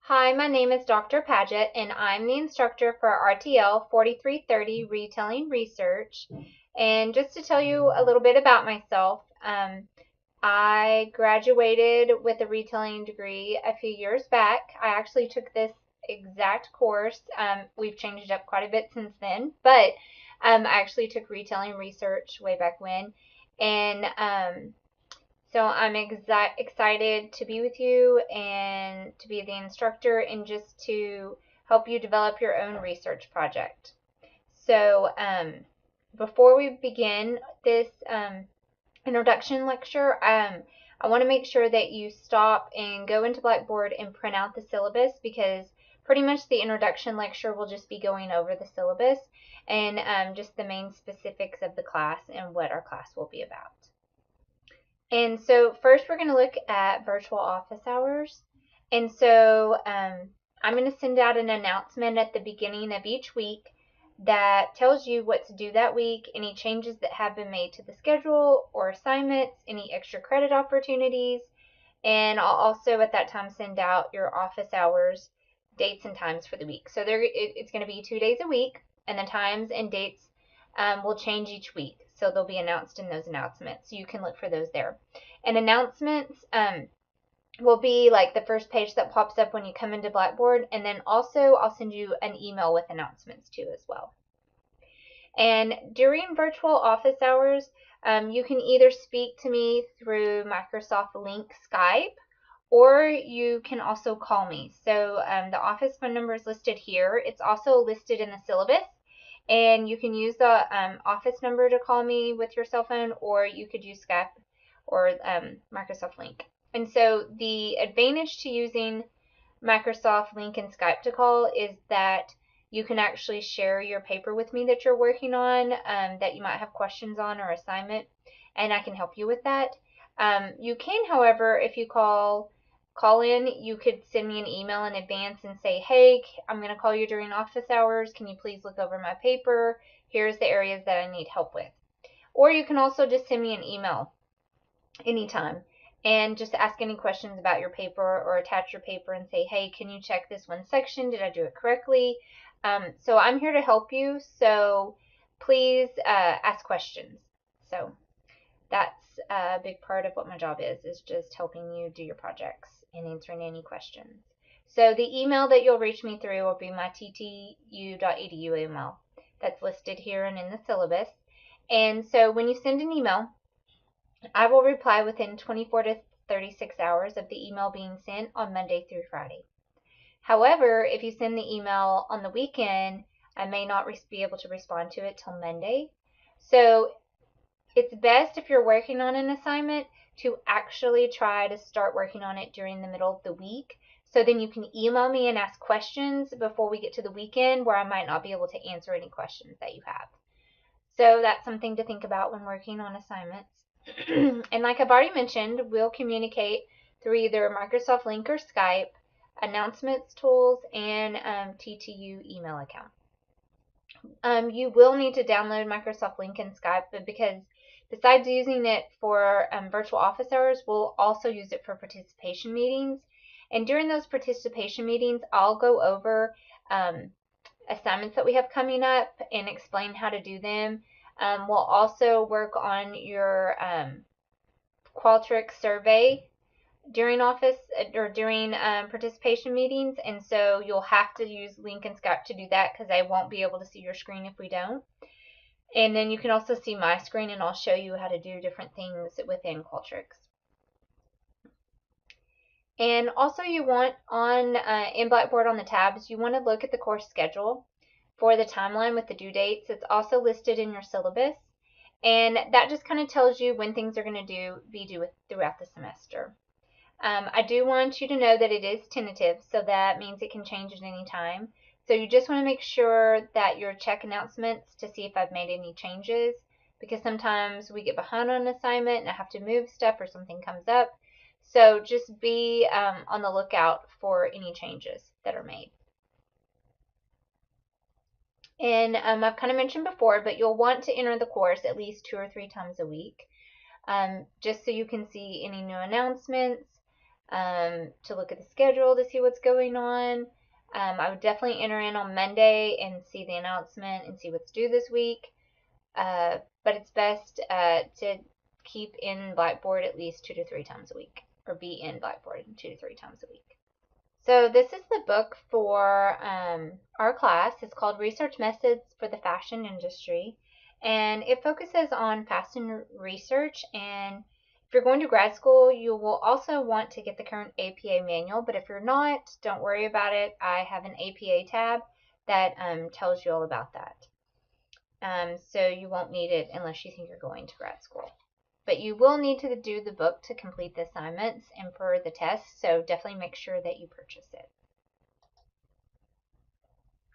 Hi, my name is Dr. Paget, and I'm the instructor for RTL 4330 Retailing Research. And just to tell you a little bit about myself, I graduated with a retailing degree a few years back. I actually took this exact course. We've changed it up quite a bit since then, but I actually took retailing research way back when. And so I'm excited to be with you and to be the instructor and just to help you develop your own research project. So before we begin this introduction lecture, I want to make sure that you stop and go into Blackboard and print out the syllabus, because pretty much the introduction lecture will just be going over the syllabus and just the main specifics of the class and what our class will be about. And so first we're going to look at virtual office hours. And so I'm going to send out an announcement at the beginning of each week that tells you what to do that week, any changes that have been made to the schedule or assignments, any extra credit opportunities, and I'll also at that time send out your office hours, dates and times for the week. So it's going to be 2 days a week, and the times and dates will change each week. So they'll be announced in those announcements. So you can look for those there. And announcements will be like the first page that pops up when you come into Blackboard. And then also I'll send you an email with announcements too as well. And during virtual office hours, you can either speak to me through Microsoft Lync Skype, or you can also call me. So the office phone number is listed here. It's also listed in the syllabus. And you can use the office number to call me with your cell phone, or you could use Skype or Microsoft Lync. And so the advantage to using Microsoft Lync and Skype to call is that you can actually share your paper with me that you're working on, that you might have questions on or assignment, and I can help you with that. You can, however, if you call in, you could send me an email in advance and say, hey, I'm going to call you during office hours. Can you please look over my paper? Here's the areas that I need help with. Or you can also just send me an email anytime and just ask any questions about your paper, or attach your paper and say, hey, can you check this one section? Did I do it correctly? So I'm here to help you. So please ask questions. So that's a big part of what my job is just helping you do your projects and answering any questions. So the email that you'll reach me through will be my ttu.edu email that's listed here and in the syllabus. And so when you send an email, I will reply within 24 to 36 hours of the email being sent on Monday through Friday. However, if you send the email on the weekend, I may not be able to respond to it till Monday. So it's best, if you're working on an assignment, to actually try to start working on it during the middle of the week. So then you can email me and ask questions before we get to the weekend, where I might not be able to answer any questions that you have. So that's something to think about when working on assignments. And like I've already mentioned, we'll communicate through either Microsoft Lync or Skype, announcements tools, and TTU email account. You will need to download Microsoft Lync and Skype, but because besides using it for virtual office hours, we'll also use it for participation meetings. And during those participation meetings, I'll go over assignments that we have coming up and explain how to do them. We'll also work on your Qualtrics survey during participation meetings, and so you'll have to use Lync and Skype to do that, because I won't be able to see your screen if we don't. And then you can also see my screen, and I'll show you how to do different things within Qualtrics. And also you want in Blackboard on the tabs, you want to look at the course schedule for the timeline with the due dates. It's also listed in your syllabus, and that just kind of tells you when things are going to be due throughout the semester. I do want you to know that it is tentative, so that means it can change at any time. So you just want to make sure that you check announcements to see if I've made any changes, because sometimes we get behind on an assignment and I have to move stuff or something comes up. So just be on the lookout for any changes that are made. And I've kind of mentioned before, but you'll want to enter the course at least 2 or 3 times a week, just so you can see any new announcements, to look at the schedule to see what's going on. I would definitely enter in on Monday and see the announcement and see what's due this week. But it's best to keep in Blackboard at least 2 to 3 times a week, or be in Blackboard 2 to 3 times a week. So this is the book for our class. It's called Research Methods for the Fashion Industry, and it focuses on fashion research. And if you're going to grad school, you will also want to get the current APA manual, but if you're not, don't worry about it. I have an APA tab that tells you all about that. So you won't need it unless you think you're going to grad school. But you will need to do the book to complete the assignments and for the tests, so definitely make sure that you purchase it.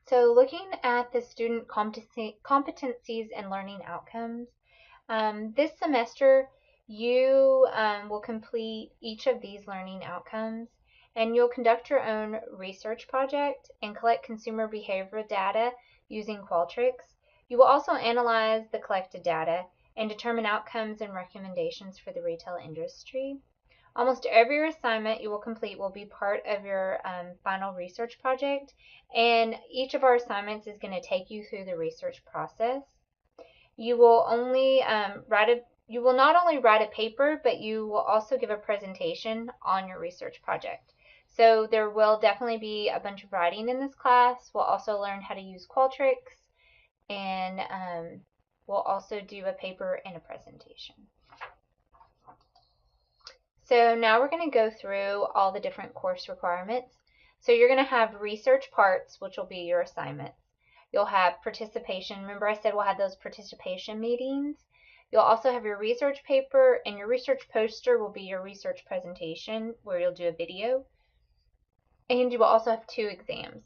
So looking at the student competencies and learning outcomes, this semester you will complete each of these learning outcomes, and you'll conduct your own research project and collect consumer behavior data using Qualtrics. You will also analyze the collected data and determine outcomes and recommendations for the retail industry. Almost every assignment you will complete will be part of your final research project, and each of our assignments is going to take you through the research process. You will you will not only write a paper, but you will also give a presentation on your research project. So there will definitely be a bunch of writing in this class. We'll also learn how to use Qualtrics, and we'll also do a paper and a presentation. So now we're going to go through all the different course requirements. So you're going to have research parts, which will be your assignments. You'll have participation. Remember I said we'll have those participation meetings. You'll also have your research paper, and your research poster will be your research presentation where you'll do a video. And you will also have 2 exams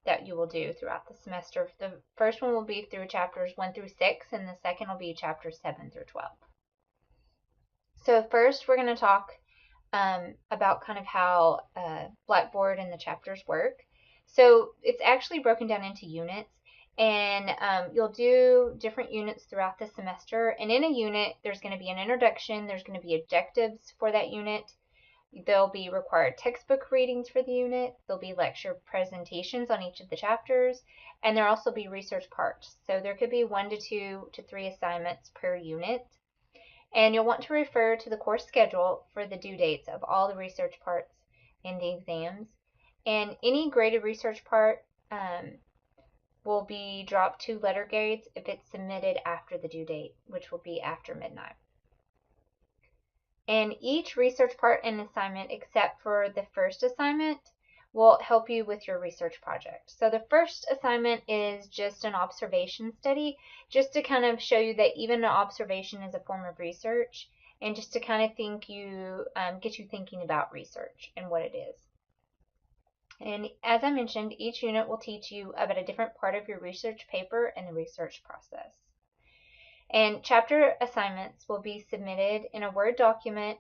that you will do throughout the semester. The first one will be through chapters 1 through 6, and the second will be chapters 7 through 12. So first we're going to talk about kind of how Blackboard and the chapters work. So it's actually broken down into units, and you'll do different units throughout the semester. And in a unit, there's going to be an introduction, there's going to be objectives for that unit, there'll be required textbook readings for the unit, there'll be lecture presentations on each of the chapters, and there'll also be research parts. So there could be 1 to 2 to 3 assignments per unit. And you'll want to refer to the course schedule for the due dates of all the research parts in the exams. And any graded research part will be dropped 2 letter grades if it's submitted after the due date, which will be after midnight. And each research part and assignment, except for the first assignment, will help you with your research project. So the first assignment is just an observation study, just to kind of show you that even an observation is a form of research, and just to kind of get you thinking about research and what it is. And as I mentioned, each unit will teach you about a different part of your research paper and the research process. And chapter assignments will be submitted in a Word document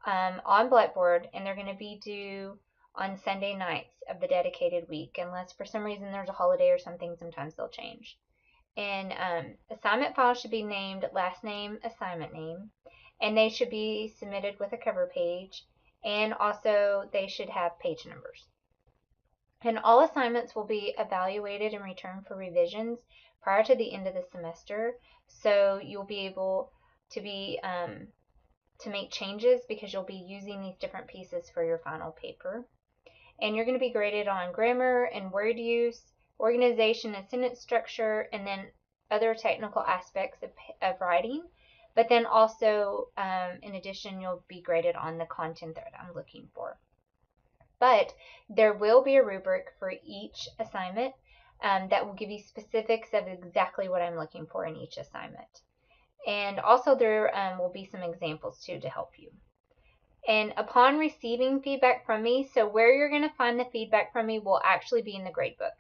on Blackboard, and they're going to be due on Sunday nights of the dedicated week, unless for some reason there's a holiday or something. Sometimes they'll change. And assignment files should be named last name, assignment name, and they should be submitted with a cover page, and also they should have page numbers. And all assignments will be evaluated and returned for revisions prior to the end of the semester, so you'll be able to make changes because you'll be using these different pieces for your final paper. And you're going to be graded on grammar and word use, organization and sentence structure, and then other technical aspects of writing. But then also, in addition, you'll be graded on the content that I'm looking for. But there will be a rubric for each assignment that will give you specifics of exactly what I'm looking for in each assignment. And also there will be some examples too to help you. And upon receiving feedback from me, so where you're going to find the feedback from me will actually be in the gradebook.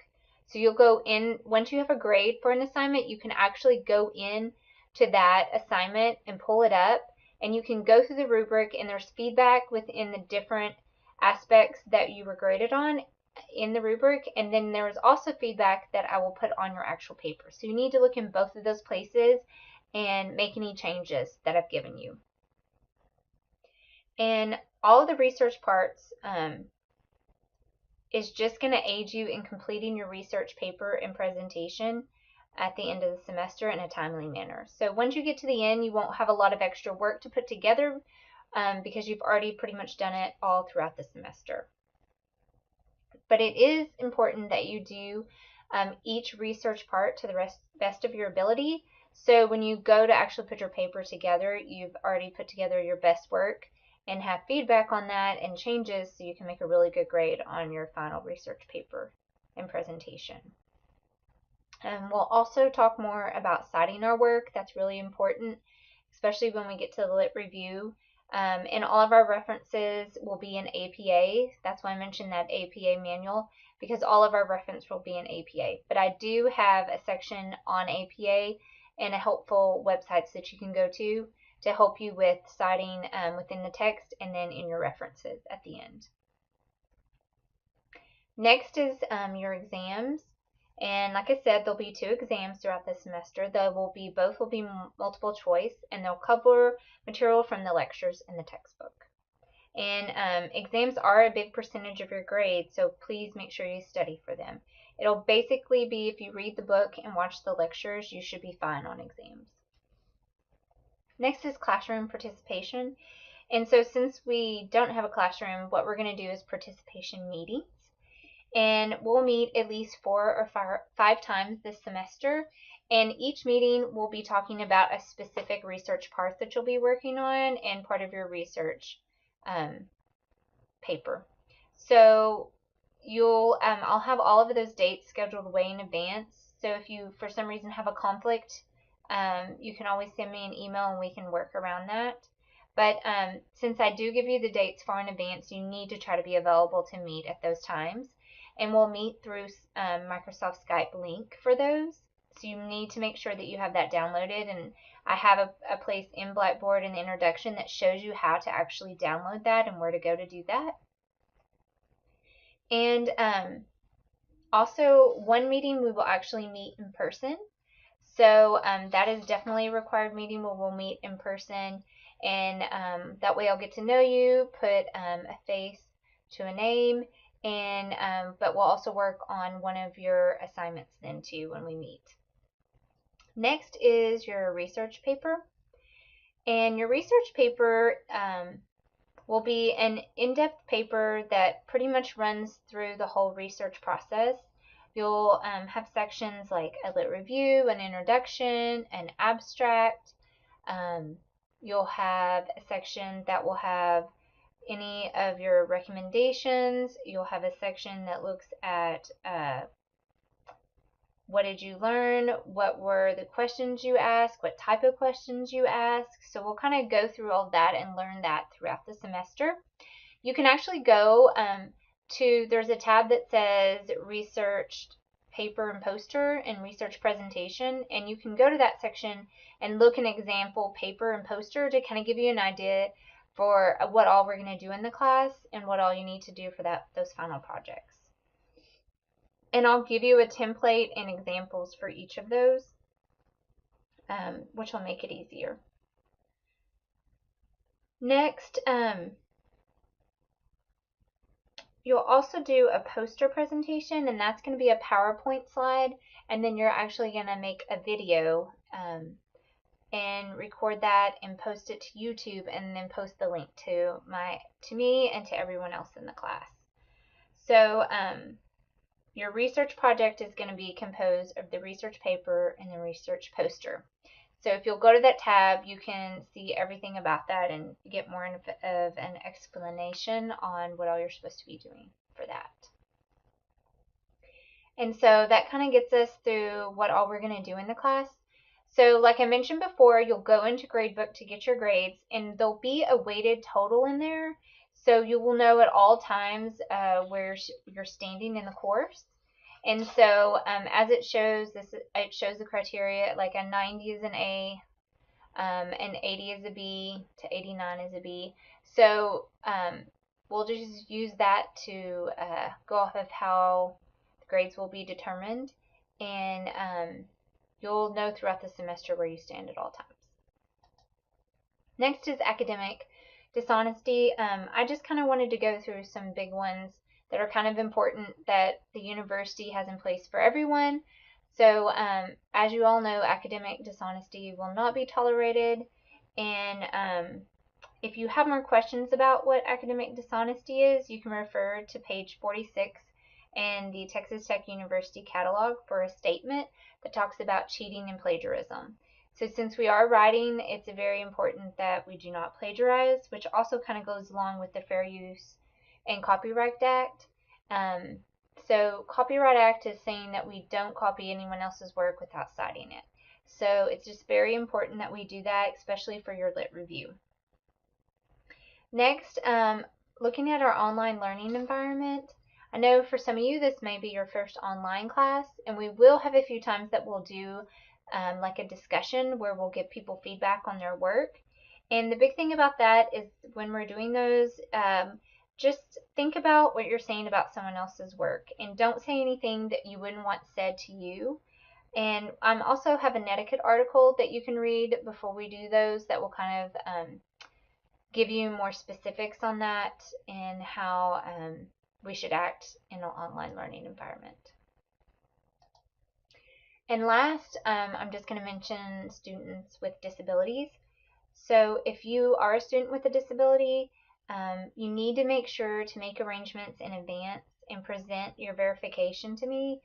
So you'll go in, once you have a grade for an assignment, you can actually go in to that assignment and pull it up, and you can go through the rubric, and there's feedback within the different aspects that you were graded on in the rubric, and then there's also feedback that I will put on your actual paper. So you need to look in both of those places and make any changes that I've given you. And all of the research parts is just going to aid you in completing your research paper and presentation at the end of the semester in a timely manner. So once you get to the end, you won't have a lot of extra work to put together because you've already pretty much done it all throughout the semester. But it is important that you do each research part to the best of your ability. So when you go to actually put your paper together, you've already put together your best work and have feedback on that and changes so you can make a really good grade on your final research paper and presentation. We'll also talk more about citing our work. That's really important, especially when we get to the lit review. And all of our references will be in APA. That's why I mentioned that APA manual, because all of our reference will be in APA. But I do have a section on APA and a helpful websites that you can go to help you with citing within the text and then in your references at the end. Next is your exams. And like I said, there'll be 2 exams throughout the semester. Both will be multiple choice, and they'll cover material from the lectures and the textbook. And exams are a big percentage of your grade, so please make sure you study for them. It'll basically be if you read the book and watch the lectures, you should be fine on exams. Next is classroom participation. And so since we don't have a classroom, what we're going to do is participation meetings. And we'll meet at least 4 or 5 times this semester. And each meeting will be talking about a specific research part that you'll be working on and part of your research paper. So I'll have all of those dates scheduled way in advance. So if you, for some reason, have a conflict, you can always send me an email and we can work around that. But since I do give you the dates far in advance, you need to try to be available to meet at those times. And we'll meet through Microsoft Skype link for those. So you need to make sure that you have that downloaded. And I have a place in Blackboard in the introduction that shows you how to actually download that and where to go to do that. And also, one meeting we will actually meet in person. So that is definitely a required meeting where we'll meet in person. And that way I'll get to know you, put a face to a name, and but we'll also work on one of your assignments then too when we meet. Next is your research paper. And your research paper will be an in-depth paper that pretty much runs through the whole research process. You'll have sections like a lit review, an introduction, an abstract. You'll have a section that will have any of your recommendations. You'll have a section that looks at what did you learn, what were the questions you asked, what type of questions you asked. So we'll kind of go through all that and learn that throughout the semester. You can actually go there's a tab that says research paper and poster and research presentation, and you can go to that section and look an example paper and poster to kind of give you an idea for what all we're going to do in the class and what all you need to do for those final projects. And I'll give you a template and examples for each of those, which will make it easier. Next, you'll also do a poster presentation, and that's going to be a PowerPoint slide, and then you're actually going to make a video and record that and post it to YouTube, and then post the link to me and to everyone else in the class. So your research project is going to be composed of the research paper and the research poster. So if you'll go to that tab, you can see everything about that and get more of an explanation on what all you're supposed to be doing for that. And so that kind of gets us through what all we're going to do in the class. So like I mentioned before, you'll go into Gradebook to get your grades, and there'll be a weighted total in there. So you will know at all times where you're standing in the course. And so as it shows the criteria, like a 90 is an A, an 80 is a B, to 89 is a B. So we'll just use that to go off of how the grades will be determined. And you'll know throughout the semester where you stand at all times. Next is academic. dishonesty, I just kind of wanted to go through some big ones that are kind of important that the university has in place for everyone. So, as you all know, academic dishonesty will not be tolerated. And if you have more questions about what academic dishonesty is, you can refer to page 46 in the Texas Tech University catalog for a statement that talks about cheating and plagiarism. So since we are writing, it's very important that we do not plagiarize, which also kind of goes along with the Fair Use and Copyright Act. So Copyright Act is saying that we don't copy anyone else's work without citing it. So it's just very important that we do that, especially for your lit review. Next, looking at our online learning environment. I know for some of you this may be your first online class, and we will have a few times that we'll do like a discussion where we'll give people feedback on their work. And the big thing about that is when we're doing those, just think about what you're saying about someone else's work and don't say anything that you wouldn't want said to you. And I also have an etiquette article that you can read before we do those that will kind of give you more specifics on that and how we should act in an online learning environment. And last, I'm just going to mention students with disabilities. So if you are a student with a disability, you need to make sure to make arrangements in advance and present your verification to me.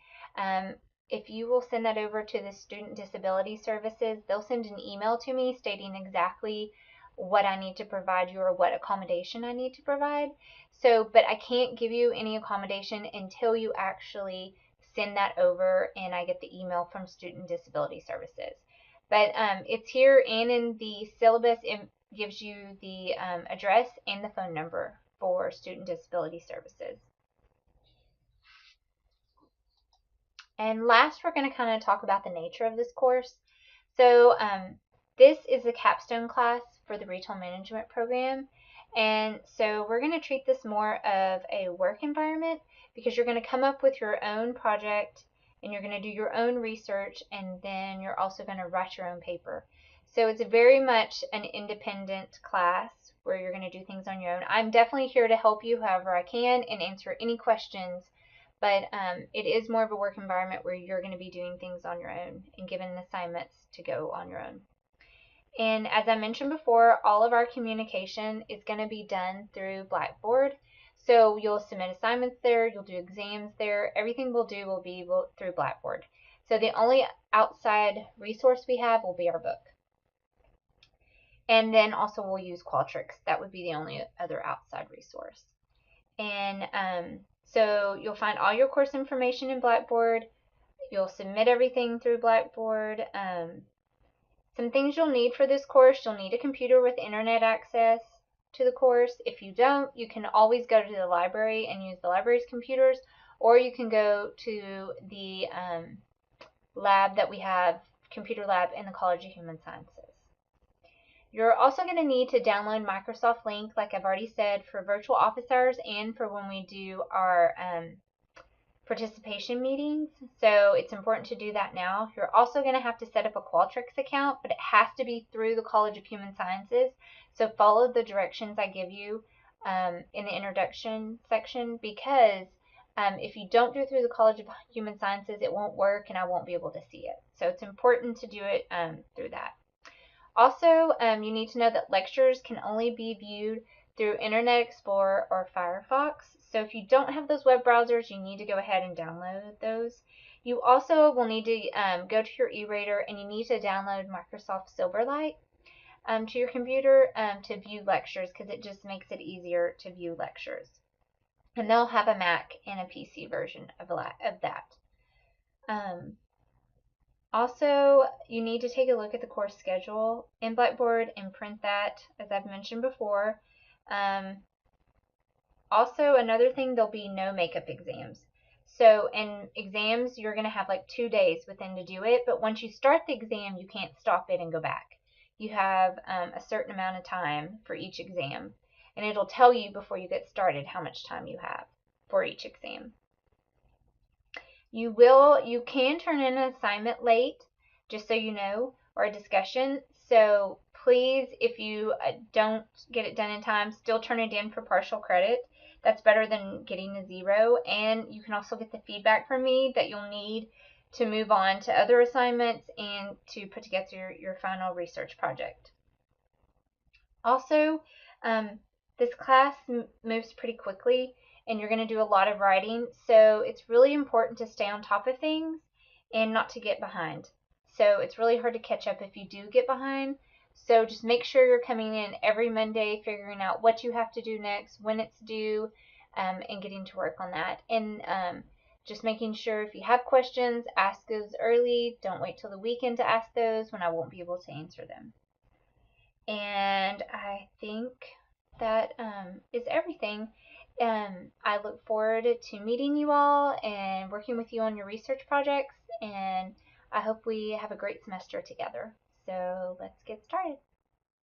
If you will send that over to the Student Disability Services, they'll send an email to me stating exactly what I need to provide you or what accommodation I need to provide. So, but I can't give you any accommodation until you actually send that over and I get the email from Student Disability Services. But it's here and in the syllabus, it gives you the address and the phone number for Student Disability Services. And last, we're going to kind of talk about the nature of this course. So this is a capstone class for the Retail Management program. And so we're going to treat this more of a work environment because you're going to come up with your own project and you're going to do your own research, and then you're also going to write your own paper. So it's very much an independent class where you're going to do things on your own. I'm definitely here to help you however I can and answer any questions, but it is more of a work environment where you're going to be doing things on your own and given assignments to go on your own. And as I mentioned before, all of our communication is going to be done through Blackboard. So you'll submit assignments there, you'll do exams there, everything we'll do will be through Blackboard. So the only outside resource we have will be our book. And then also we'll use Qualtrics. That would be the only other outside resource. And so you'll find all your course information in Blackboard. You'll submit everything through Blackboard. Some things you'll need for this course: you'll need a computer with internet access to the course. If you don't, you can always go to the library and use the library's computers, or you can go to the lab that we have, computer lab in the College of Human Sciences. You're also going to need to download Microsoft Link, like I've already said, for virtual office hours and for when we do our participation meetings. So it's important to do that now. You're also going to have to set up a Qualtrics account, but it has to be through the College of Human Sciences. So follow the directions I give you in the introduction section, because if you don't do it through the College of Human Sciences, it won't work and I won't be able to see it. So it's important to do it through that. Also, you need to know that lectures can only be viewed through Internet Explorer or Firefox. So if you don't have those web browsers, you need to go ahead and download those. You also will need to go to your e-reader and you need to download Microsoft Silverlight to your computer to view lectures, because it just makes it easier to view lectures. And they'll have a Mac and a PC version of that. Also, you need to take a look at the course schedule in Blackboard and print that, as I've mentioned before. Also, another thing, there'll be no makeup exams. So in exams, you're going to have like 2 days within to do it, but once you start the exam, you can't stop it and go back. You have a certain amount of time for each exam, and it'll tell you before you get started how much time you have for each exam. You can turn in an assignment late, just so you know, or a discussion. So please, if you don't get it done in time, still turn it in for partial credit. That's better than getting a 0. And you can also get the feedback from me that you'll need to move on to other assignments and to put together your final research project. Also, this class moves pretty quickly and you're going to do a lot of writing, so it's really important to stay on top of things and not to get behind. So it's really hard to catch up if you do get behind. So just make sure you're coming in every Monday, figuring out what you have to do next, when it's due, and getting to work on that. And just making sure if you have questions, ask those early. Don't wait till the weekend to ask those when I won't be able to answer them. And I think that is everything. I look forward to meeting you all and working with you on your research projects, and I hope we have a great semester together. So let's get started.